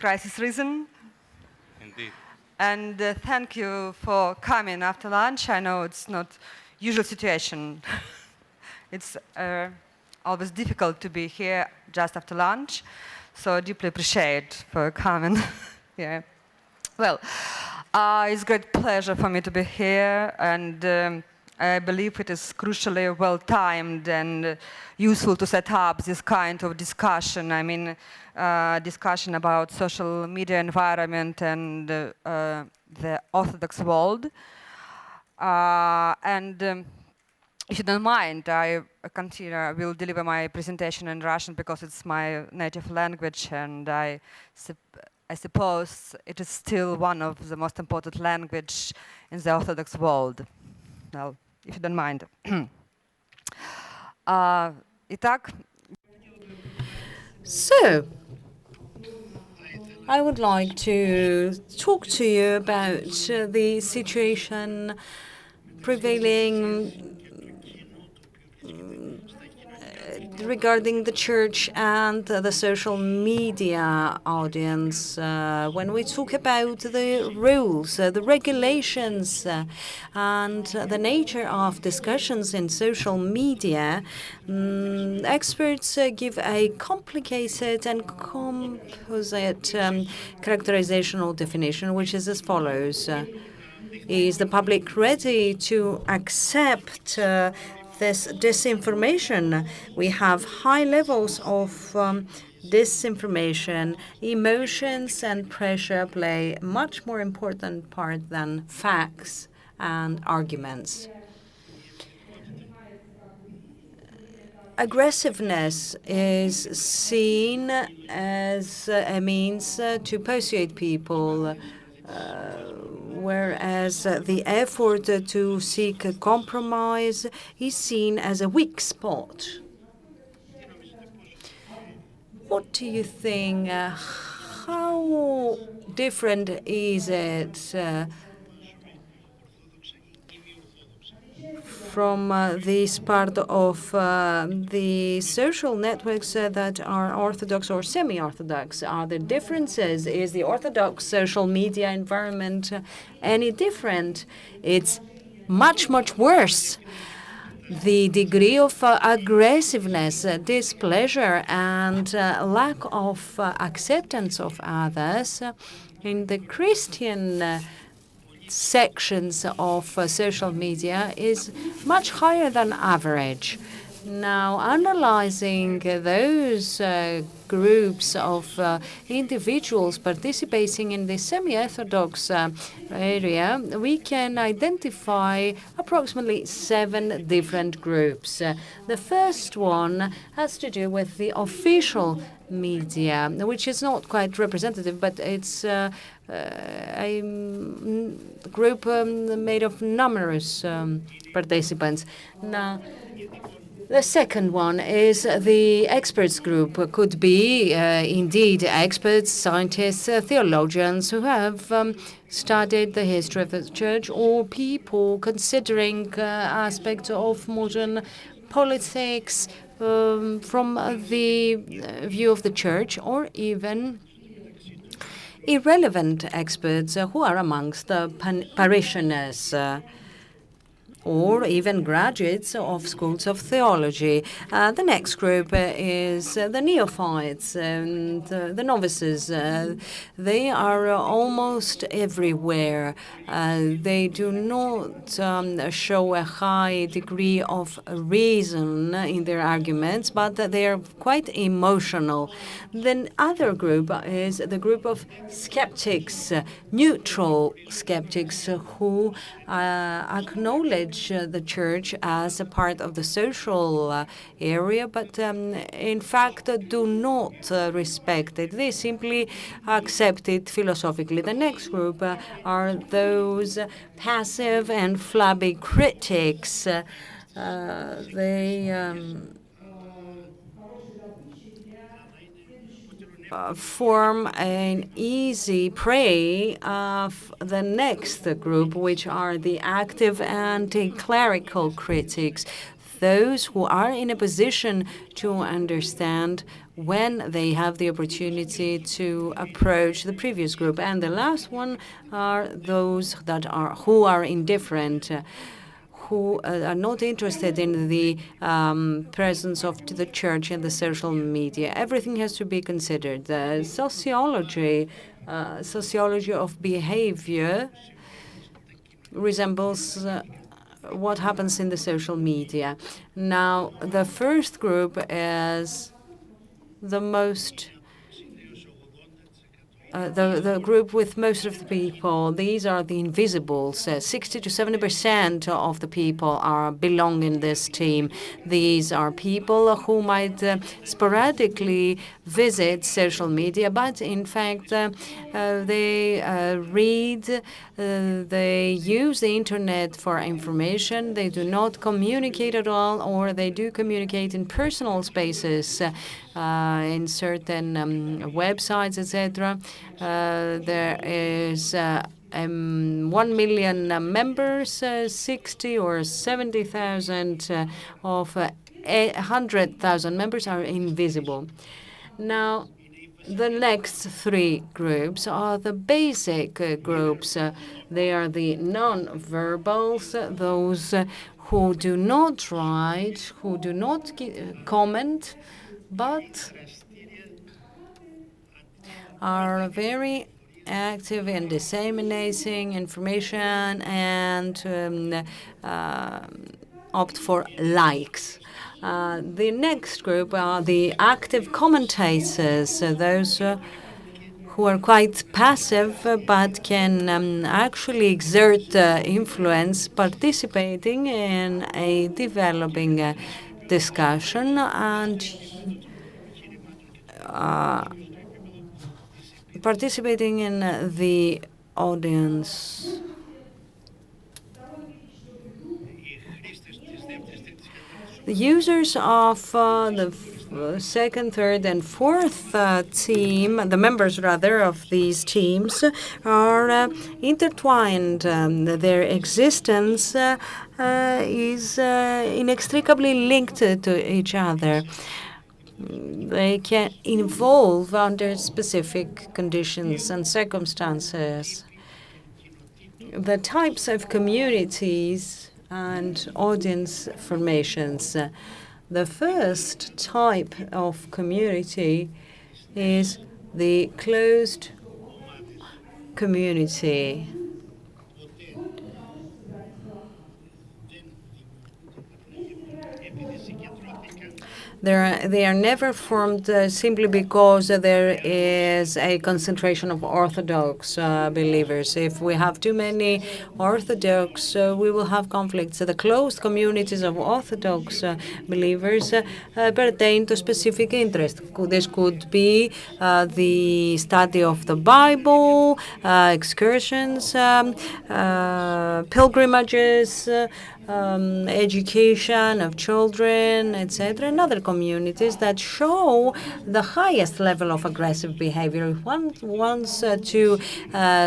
crisis reason. Indeed. And thank you for coming after lunch. I know it's not usual situation. It's always difficult to be here just after lunch, so I deeply appreciate for coming. Yeah. Well, it's a great pleasure for me to be here, and I believe it is crucially well-timed and useful to set up this kind of discussion. I mean, discussion about social media environment and the Orthodox world. If you don't mind, I will deliver my presentation in Russian because it's my native language, and I suppose it is still one of the most important language in the Orthodox world. Well, if you don't mind. Итак. So, I would like to talk to you about the situation prevailing regarding the church and the social media audience. When we talk about the rules, the regulations, and the nature of discussions in social media, experts give a complicated and composite characterizational definition, which is as follows. Is the public ready to accept this disinformation? We have high levels of disinformation. Emotions and pressure play a much more important part than facts and arguments. Aggressiveness is seen as a means to persuade people, whereas the effort to seek a compromise is seen as a weak spot. What do you think? How different is it from this part of the social networks that are Orthodox or semi-Orthodox? Are there differences? Is the Orthodox social media environment any different? It's much, much worse. The degree of aggressiveness, displeasure, and lack of acceptance of others in the Christian sections of social media is much higher than average. Now, analyzing those groups of individuals participating in the semi-Orthodox area, we can identify approximately 7 different groups. The first one has to do with the official media, which is not quite representative, but it's a group made of numerous participants. Now, the second one is the experts group. Could be indeed experts, scientists, theologians who have studied the history of the church, or people considering aspects of modern politics from the view of the church, or even irrelevant experts who are amongst the parishioners, or even graduates of schools of theology. The next group is the neophytes and the novices. They are almost everywhere. They do not show a high degree of reason in their arguments, but they are quite emotional. The other group is the group of skeptics, neutral skeptics who acknowledge the church as a part of the social area, but in fact do not respect it. They simply accept it philosophically. The next group are those passive and flabby critics. They form an easy prey of the next group, which are the active anticlerical critics. those who are in a position to understand when they have the opportunity to approach the previous group. And the last one are those who are indifferent, who are not interested in the presence of the church and the social media. Everything has to be considered. The sociology of behavior resembles what happens in the social media. Now, the first group is the most the group with most of the people. These are the invisibles. 60 to 70% of the people belong in this team. These are people who might sporadically visit social media, but in fact they read, they use the internet for information. They do not communicate at all, or they do communicate in personal spaces, in certain websites, etc. There is 1 million members, 60 or 70,000 of 100,000 members are invisible. Now, the next three groups are the basic groups. They are the non-verbals, those who do not write, who do not comment, but are very active in disseminating information and opt for likes. The next group are the active commentators, those who are quite passive but can actually exert influence, participating in a developing discussion and participating in the audience. The users of the second, third, and fourth team, the members rather of these teams, are intertwined. Their existence is inextricably linked to each other. They can evolve under specific conditions and circumstances. The types of communities and audience formations. The first type of community is the closed community. They are never formed simply because there is a concentration of Orthodox believers. If we have too many Orthodox, we will have conflicts. The closed communities of Orthodox believers pertain to specific interests. This could be the study of the Bible, excursions, pilgrimages, education of children, etc., and other communities that show the highest level of aggressive behavior. If one wants to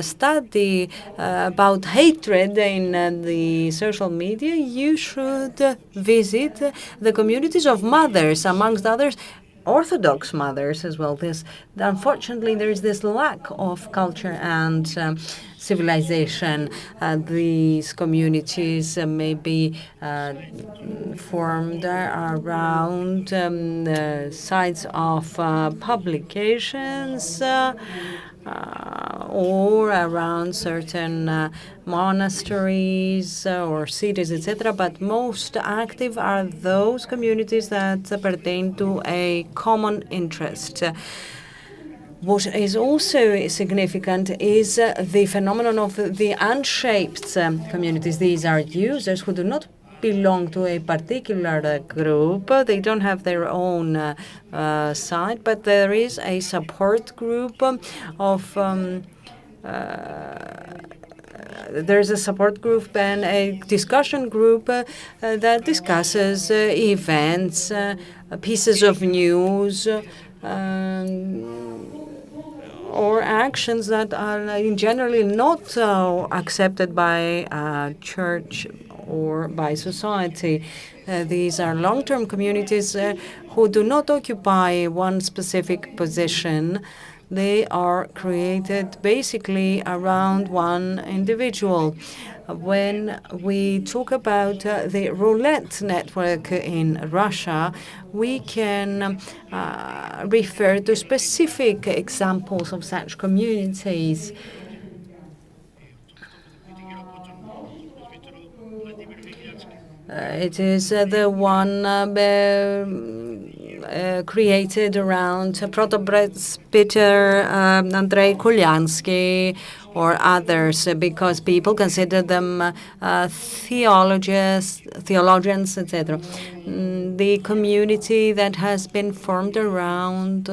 study about hatred in the social media, you should visit the communities of mothers, amongst others, Orthodox mothers as well. Unfortunately, there is this lack of culture and civilization. These communities may be formed around sites of publications or around certain monasteries or cities, etc. But most active are those communities that pertain to a common interest. What is also significant is the phenomenon of the unshaped communities. These are users who do not belong to a particular group. They don't have their own site, but there is a support group of there's a support group and a discussion group that discusses events, pieces of news, or actions that are generally not accepted by church or by society. These are long-term communities who do not occupy one specific position. They are created basically around one individual. When we talk about the roulette network in Russia, we can refer to specific examples of such communities. It is the one created around Proto-Presbyter Andrei Kulyansky or others, because people consider them theologians, etc. The community that has been formed around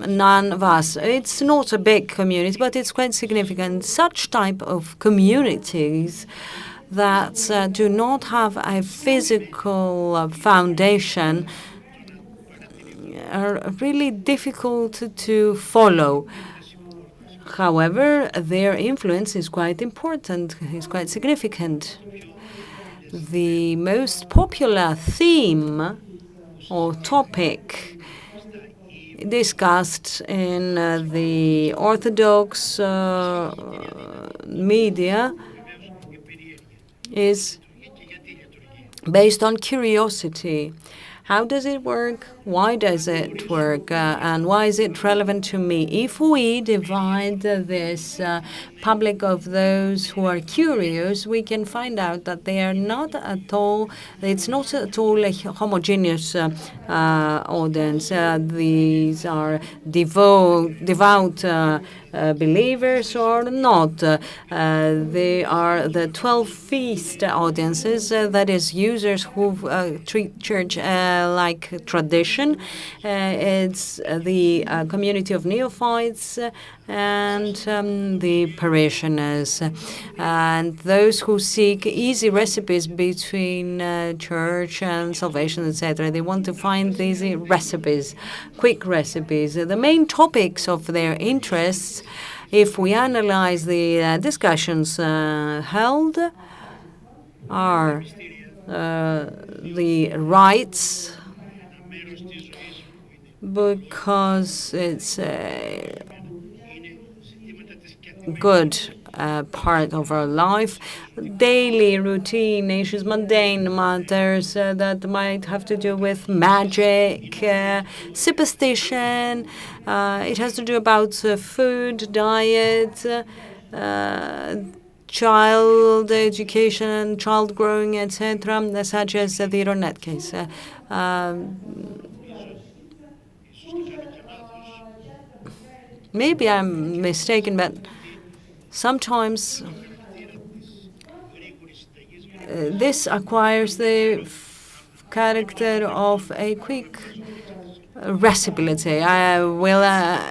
none of us. It's not a big community, but it's quite significant. Such type of communities that do not have a physical foundation are really difficult to follow. However, their influence is quite important, is quite significant. The most popular theme or topic discussed in the Orthodox media is based on curiosity. How does it work? Why does it work? And why is it relevant to me? If we divide this public of those who are curious, we can find out that they are not at all, it's not at all a homogeneous audience. These are devout believers or not. They are the 12 feast audiences, that is, users who treat church like tradition. It's the community of neophytes and the parishioners, and those who seek easy recipes between church and salvation, etc. They want to find easy recipes, quick recipes. The main topics of their interests, if we analyze the discussions held, are the rights, because it's a good part of our life. Daily routine issues, mundane matters that might have to do with magic, superstition. It has to do about food, diet, child education, child growing, etc., such as the Ironet case. Maybe I'm mistaken, but sometimes this acquires the character of a quick recipe. Let's say,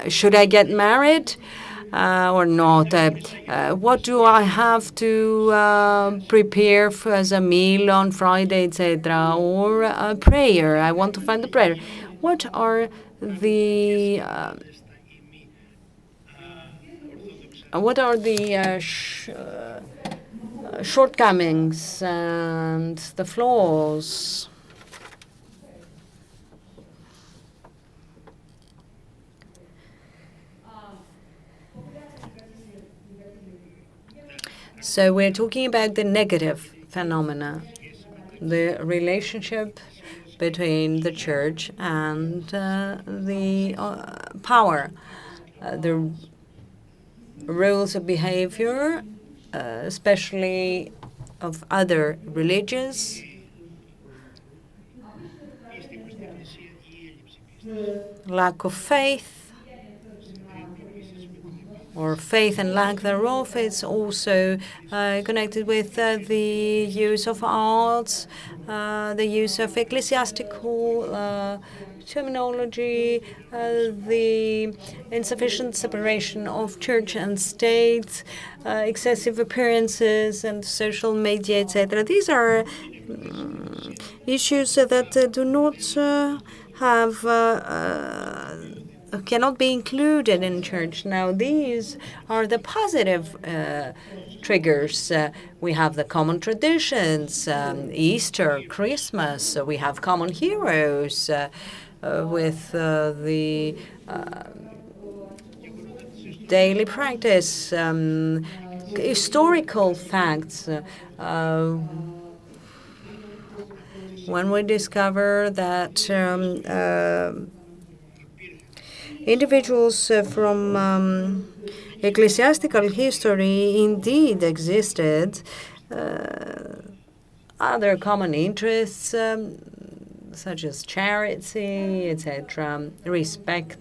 should I get married or not? What do I have to prepare as a meal on Friday, etc.? Or a prayer. I want to find the prayer. What are the shortcomings and the flaws? So we're talking about the negative phenomena, the relationship between the church and the power, the rules of behavior, especially of other religions, lack of faith, or faith and lack thereof. It's also connected with the use of arts, the use of ecclesiastical terminology, the insufficient separation of church and state, excessive appearances and social media, etc. These are issues that do not have cannot be included in church. Now, these are the positive triggers. We have the common traditions, Easter, Christmas. We have common heroes with the daily practice, historical facts. When we discover that individuals from ecclesiastical history indeed existed, other common interests such as charity, etc., respect.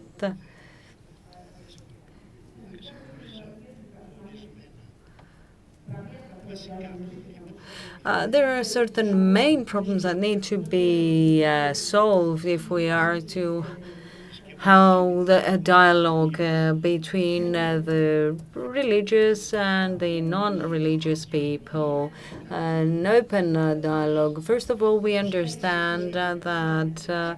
There are certain main problems that need to be solved if we are to hold a dialogue between the religious and the non-religious people, an open dialogue. First of all, we understand that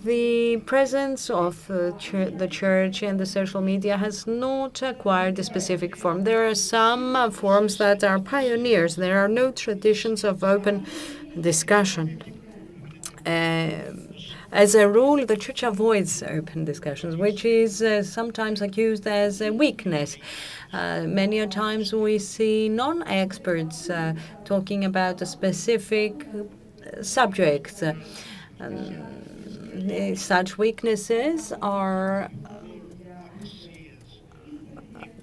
the presence of the church and the social media has not acquired a specific form. There are some forms that are pioneers. There are no traditions of open discussion. As a rule, the church avoids open discussions, which is sometimes accused as a weakness. Many times we see non-experts talking about a specific subject. Such weaknesses are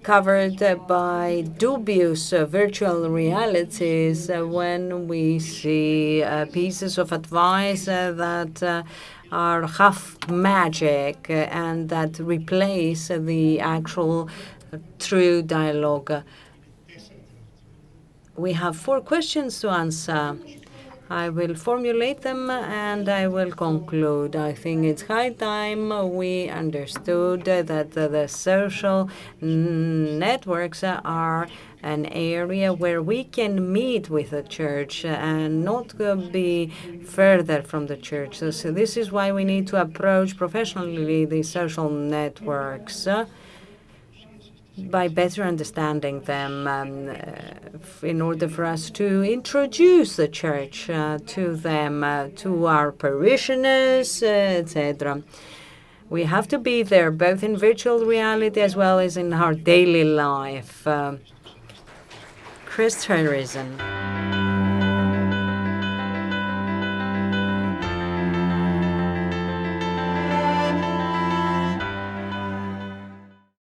covered by dubious virtual realities when we see pieces of advice that are half magic and that replace the actual true dialogue. We have 4 questions to answer. I will formulate them and I will conclude. I think it's high time we understood that the social networks are an area where we can meet with the church and not be further from the church. So this is why we need to approach professionally the social networks by better understanding them in order for us to introduce the church to them, to our parishioners, etc. We have to be there both in virtual reality as well as in our daily life. Christianism.